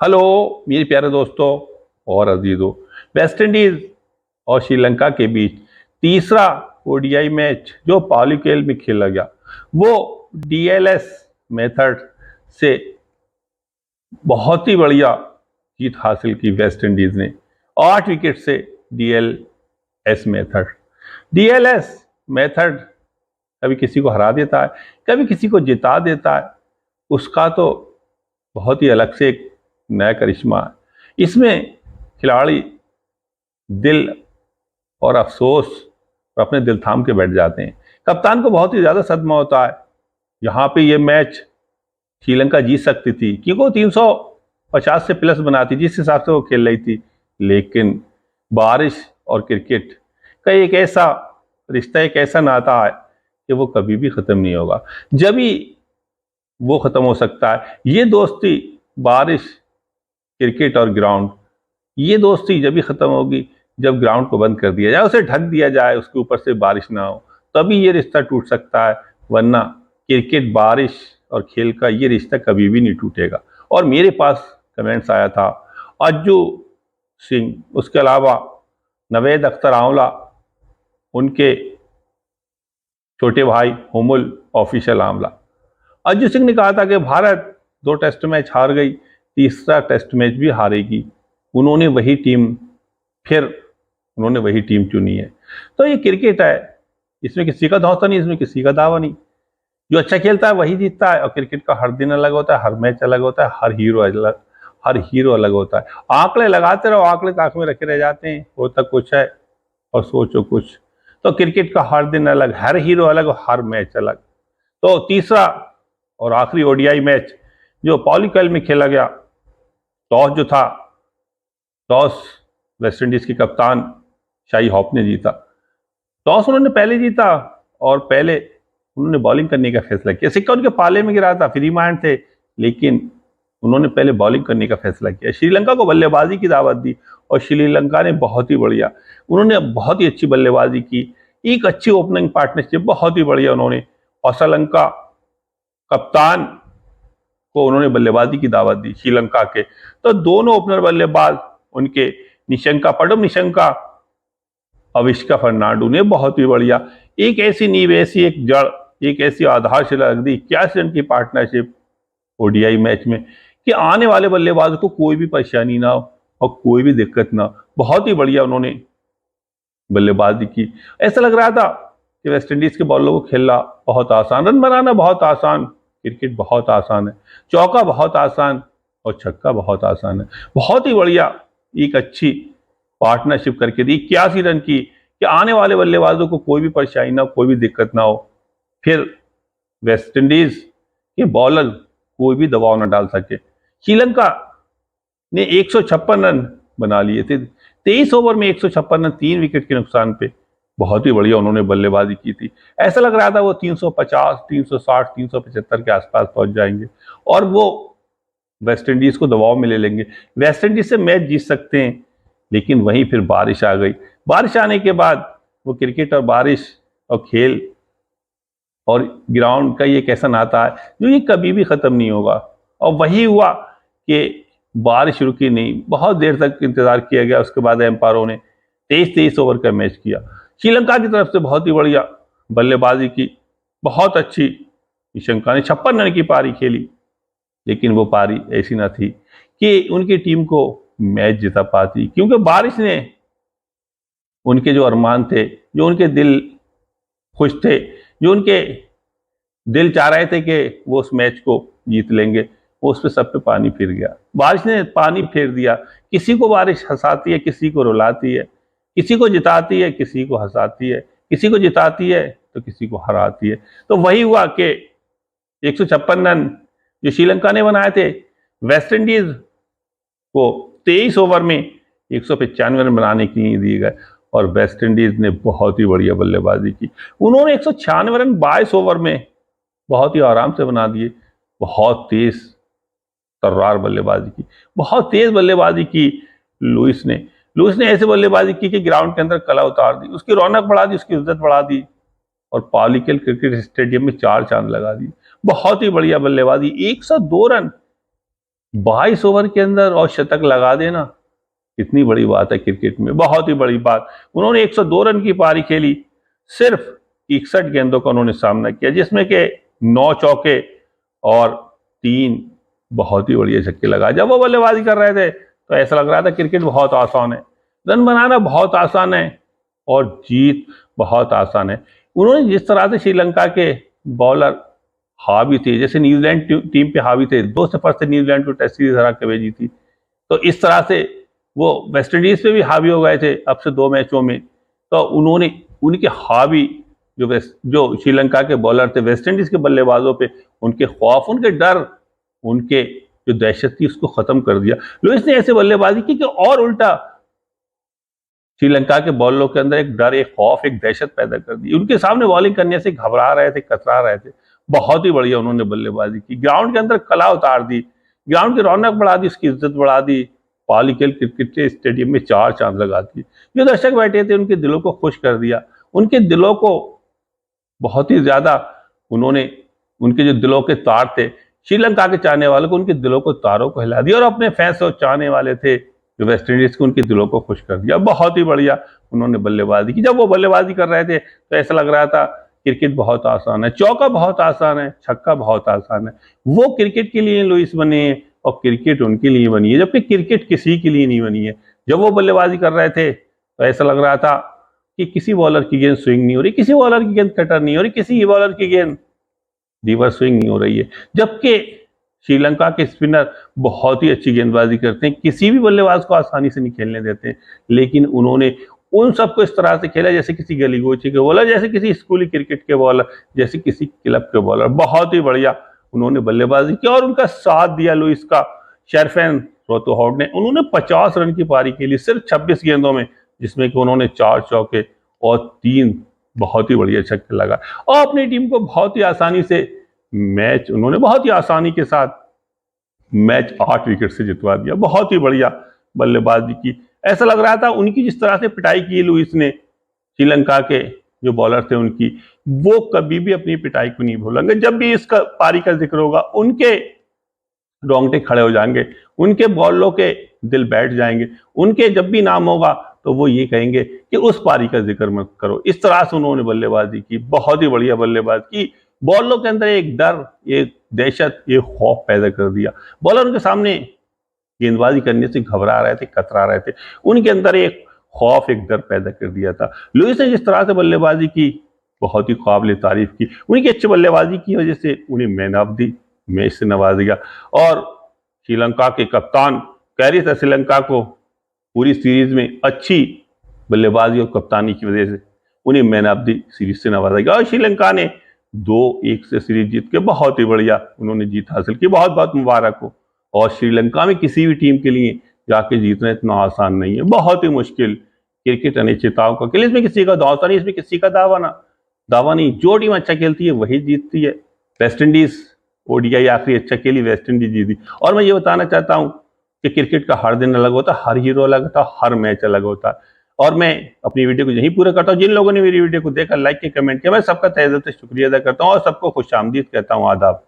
Hello मेरे प्यारे दोस्तों और अजीजों। वेस्ट इंडीज और श्रीलंका के बीच तीसरा ओडीआई मैच जो पॉलीकेल में खेला गया वो डीएलएस मेथड से बहुत ही बढ़िया जीत हासिल की वेस्ट इंडीज ने 8 विकेट से। डीएलएस मेथड डीएलएस मेथड कभी किसी को हरा देता है, कभी किसी को जिता देता है। उसका तो बहुत ही अलग से एक नया करिश्मा है। इसमें खिलाड़ी दिल और अफसोस और अपने दिल थाम के बैठ जाते हैं। कप्तान को बहुत ही ज्यादा सदमा होता है। यहाँ पे ये मैच श्रीलंका जीत सकती थी क्योंकि वो 350 से प्लस बनाती जिस हिसाब से वो खेल रही थी, लेकिन बारिश और क्रिकेट का एक ऐसा रिश्ता, एक ऐसा नाता है कि वो कभी भी खत्म नहीं होगा। जब ही वो खत्म हो सकता है ये दोस्ती, बारिश, क्रिकेट और ग्राउंड, ये दोस्ती जब भी खत्म होगी जब ग्राउंड को बंद कर दिया जाए, उसे ढक दिया जाए, उसके ऊपर से बारिश ना हो, तभी ये रिश्ता टूट सकता है। वरना क्रिकेट, बारिश और खेल का ये रिश्ता कभी भी नहीं टूटेगा। और मेरे पास कमेंट्स आया था अज्जू सिंह, उसके अलावा नवेद अख्तर आंवला, उनके छोटे भाई हुमुल ऑफिशियल आंवला। अज्जू सिंह ने कहा था कि भारत 2 टेस्ट मैच हार गई, तीसरा टेस्ट मैच भी हारेगी। उन्होंने वही टीम फिर उन्होंने वही टीम चुनी है। तो ये क्रिकेट है, इसमें किसी का धौंसा नहीं, इसमें किसी का दावा नहीं। जो अच्छा खेलता है वही जीतता है। और क्रिकेट का हर दिन अलग होता है, हर मैच अलग होता है, हर हीरो अलग होता है। आंकड़े लगाते रहो, आंकड़े ताक में रखे रह जाते हैं, होता कुछ है और सोचो कुछ। तो क्रिकेट का हर दिन अलग, हर हीरो अलग और हर मैच अलग। तो तीसरा और आखिरी ओडीआई मैच जो पॉलीकल में खेला गया, टॉस जो था, टॉस वेस्ट इंडीज की कप्तान शाई हॉप ने जीता। टॉस उन्होंने पहले जीता और पहले उन्होंने बॉलिंग करने का फैसला किया। सिक्का उनके पाले में गिरा था, फ्री माइंड थे, लेकिन उन्होंने पहले बॉलिंग करने का फैसला किया। श्रीलंका को बल्लेबाजी की दावत दी और श्रीलंका ने बहुत ही बढ़िया, उन्होंने बहुत ही अच्छी बल्लेबाजी की। एक अच्छी ओपनिंग पार्टनरशिप बहुत ही बढ़िया उन्होंने, और श्रीलंका कप्तान को उन्होंने बल्लेबाजी की दावत दी श्रीलंका के। तो दोनों ओपनर बल्लेबाज उनके निशंका, पडम निशंका, अविष्का फर्नांडो ने बहुत ही बढ़िया एक ऐसी नींव, ऐसी एक जड़, एक ऐसी आधारशिला रख दी 81 रन की पार्टनरशिप ओडीआई मैच में कि आने वाले बल्लेबाज को कोई भी परेशानी ना हो और कोई भी दिक्कत ना हो। बहुत ही बढ़िया उन्होंने बल्लेबाजी की। ऐसा लग रहा था कि वेस्ट इंडीज के बॉलरों को खेलना बहुत आसान, रन बनाना बहुत आसान, क्रिकेट बहुत आसान है, चौका बहुत आसान और छक्का बहुत आसान है। बहुत ही बढ़िया एक अच्छी पार्टनरशिप करके दी 81 रन की कि आने वाले बल्लेबाजों को कोई भी परेशानी ना हो, कोई भी दिक्कत ना हो। फिर वेस्ट इंडीज के बॉलर कोई भी दबाव ना डाल सके। श्रीलंका ने 156 रन बना लिए थे 23 ओवर में, 156 रन, 3 विकेट के नुकसान पे। बहुत ही बढ़िया उन्होंने बल्लेबाजी की थी। ऐसा लग रहा था वो 350, 360, 375 के आसपास पहुंच जाएंगे और वो वेस्ट इंडीज को दबाव में ले लेंगे, वेस्ट इंडीज से मैच जीत सकते हैं। लेकिन वहीं फिर बारिश आ गई। बारिश आने के बाद वो क्रिकेट और बारिश और खेल और ग्राउंड का ये कैसा नाता है जो ये कभी भी खत्म नहीं होगा। और वही हुआ कि बारिश रुकी नहीं, बहुत देर तक इंतजार किया गया। उसके बाद एम्पायरों ने 23-23 ओवर का मैच किया। श्रीलंका की तरफ से बहुत ही बढ़िया बल्लेबाजी की, बहुत अच्छी। श्रीलंका ने 56 रन की पारी खेली, लेकिन वो पारी ऐसी ना थी कि उनकी टीम को मैच जिता पाती, क्योंकि बारिश ने उनके जो अरमान थे, जो उनके दिल खुश थे, जो उनके दिल चाह रहे थे कि वो उस मैच को जीत लेंगे, वो उस पर सब पे पानी फिर गया। बारिश ने पानी फेर दिया। किसी को बारिश हंसाती है, किसी को रुलाती है, किसी को जिताती है, किसी को हंसाती है, किसी को जिताती है तो किसी को हराती है। तो वही हुआ कि 156 रन जो श्रीलंका ने बनाए थे, वेस्ट इंडीज को 23 ओवर में 195 रन बनाने के लिए दिए गए और वेस्ट इंडीज ने बहुत ही बढ़िया बल्लेबाजी की। उन्होंने 196 रन 22 ओवर में बहुत ही आराम से बना दिए। बहुत तेज तर्रार बल्लेबाजी की, बहुत तेज बल्लेबाजी की लुइस ने ऐसे बल्लेबाजी की कि ग्राउंड के अंदर कला उतार दी, उसकी रौनक बढ़ा दी, उसकी इज्जत बढ़ा दी और पॉलीकेल क्रिकेट स्टेडियम में 4 चांद लगा दी। बहुत ही बढ़िया बल्लेबाजी। 102 रन 22 ओवर के अंदर और शतक लगा देना कितनी बड़ी बात है क्रिकेट में, बहुत ही बड़ी बात। उन्होंने 102 रन की पारी खेली, सिर्फ 61 गेंदों का उन्होंने सामना किया, जिसमें के 9 चौके और 3 बहुत ही बढ़िया छक्के लगा। जब वो बल्लेबाजी कर रहे थे तो ऐसा लग रहा था क्रिकेट बहुत आसान है, रन बनाना बहुत आसान है और जीत बहुत आसान है। उन्होंने जिस तरह से श्रीलंका के बॉलर हावी थे, जैसे न्यूजीलैंड टीम पे हावी थे, 2-0 से न्यूजीलैंड को टेस्ट सीरीज हरा के भेजी थी, तो इस तरह से वो वेस्ट इंडीज पे भी हावी हो गए थे अब से 2 मैचों में। तो उन्होंने उनके हावी जो श्रीलंका के बॉलर थे वेस्ट इंडीज के बल्लेबाजों पे, उनके खौफ, उनके डर, उनके जो दहशत थी उसको खत्म कर दिया। लुइस ने ऐसे बल्लेबाजी की कि और उल्टा श्रीलंका के बॉलरों के अंदर एक डर, एक खौफ, एक दहशत पैदा कर दी। उनके सामने बॉलिंग करने से घबरा रहे थे, कतरा रहे थे। बहुत ही बढ़िया उन्होंने बल्लेबाजी की, ग्राउंड के अंदर कला उतार दी, ग्राउंड की रौनक बढ़ा दी, उसकी इज्जत बढ़ा दी। पॉलीखेल क्रिकेट स्टेडियम में 4 चांद लगा दिए। जो दर्शक बैठे थे उनके दिलों को खुश कर दिया, उनके दिलों को बहुत ही ज्यादा उन्होंने, उनके जो दिलों के तार थे श्रीलंका के चाहने वालों को, उनके दिलों को तारों को हिला दिया और अपने फैंस और चाहने वाले थे जो वेस्ट इंडीज के, उनके दिलों को खुश कर दिया। बहुत ही बढ़िया उन्होंने बल्लेबाजी की। जब वो बल्लेबाजी कर रहे थे तो ऐसा लग रहा था क्रिकेट बहुत आसान है, चौका बहुत आसान है, छक्का बहुत आसान है। वो क्रिकेट के लिए लुइस बने और क्रिकेट उनके लिए बनी है, जबकि क्रिकेट किसी के लिए नहीं बनी है। जब वो बल्लेबाजी कर रहे थे तो ऐसा लग रहा था कि किसी बॉलर की गेंद स्विंग नहीं हो रही, किसी बॉलर की गेंद कटर नहीं हो रही, किसी बॉलर की गेंद रिवर्स स्विंग नहीं हो रही है। जबकि श्रीलंका के स्पिनर बहुत ही अच्छी गेंदबाजी करते हैं, किसी भी बल्लेबाज को आसानी से नहीं खेलने देते, लेकिन उन्होंने उन सबको इस तरह से खेला जैसे किसी गली गोची के बॉलर, जैसे किसी स्कूली क्रिकेट के बॉलर, जैसे किसी क्लब के बॉलर। बहुत ही बढ़िया उन्होंने बल्लेबाजी की और उनका साथ दिया लुइस का शेरफैन रोथरफोर्ड ने। उन्होंने 50 रन की पारी खेली सिर्फ 26 गेंदों में, जिसमें कि उन्होंने 4 चौके और 3 बहुत ही बढ़िया छक्के लगा और अपनी टीम को बहुत ही आसानी से मैच, उन्होंने बहुत ही आसानी के साथ मैच 8 विकेट से जितवा दिया। बहुत ही बढ़िया बल्लेबाजी की। ऐसा लग रहा था उनकी जिस तरह से पिटाई की लुइस ने श्रीलंका के जो बॉलर थे उनकी, वो कभी भी अपनी पिटाई को नहीं भूलेंगे। जब भी इसका पारी का जिक्र होगा उनके रोंगटे खड़े हो जाएंगे, उनके बॉलों के दिल बैठ जाएंगे। उनके जब भी नाम होगा तो वो ये कहेंगे कि उस पारी का जिक्र मत करो। इस तरह से उन्होंने बल्लेबाजी की, बहुत ही बढ़िया बल्लेबाजी की। बॉलरों के अंदर एक डर, एक दहशत, एक खौफ पैदा कर दिया। बॉलर उनके सामने गेंदबाजी करने से घबरा रहे थे, कतरा रहे थे, उनके अंदर एक खौफ, एक डर पैदा कर दिया था। लुइस ने जिस तरह से बल्लेबाजी की बहुत ही काबिल तारीफ की। उनकी अच्छी बल्लेबाजी की वजह से उन्हें मैन ऑफ द मैच से नवाजा गया और श्रीलंका के कप्तान कैरिस श्रीलंका को पूरी सीरीज में अच्छी बल्लेबाजी और कप्तानी की वजह से उन्हें मैन ऑफ द सीरीज से नवाजा गया और श्रीलंका ने 2-1 से सीरीज जीत के बहुत ही बढ़िया उन्होंने जीत हासिल की। बहुत बहुत मुबारक हो। और श्रीलंका में किसी भी टीम के लिए जाके जीतना इतना आसान नहीं है, बहुत ही मुश्किल। क्रिकेट अनिश्चितताओं का खेल, इसमें किसी का दावा नहीं, इसमें किसी का दावा नहीं। जो टीम अच्छा खेलती है वही जीतती है। वेस्ट इंडीज ओडीआई आखिरी अच्छा खेली, वेस्ट इंडीज जीती। और मैं ये बताना चाहता हूँ कि क्रिकेट का हर दिन अलग होता है, हर हीरो अलग होता है, हर मैच अलग होता है। और मैं अपनी वीडियो को यहीं पूरा करता हूँ। जिन लोगों ने मेरी वीडियो को देखा, लाइक के, कमेंट किया, मैं सबका तहे दिल से शुक्रिया अदा करता हूँ और सबको खुश आमदीद कहता हूँ। आदाब।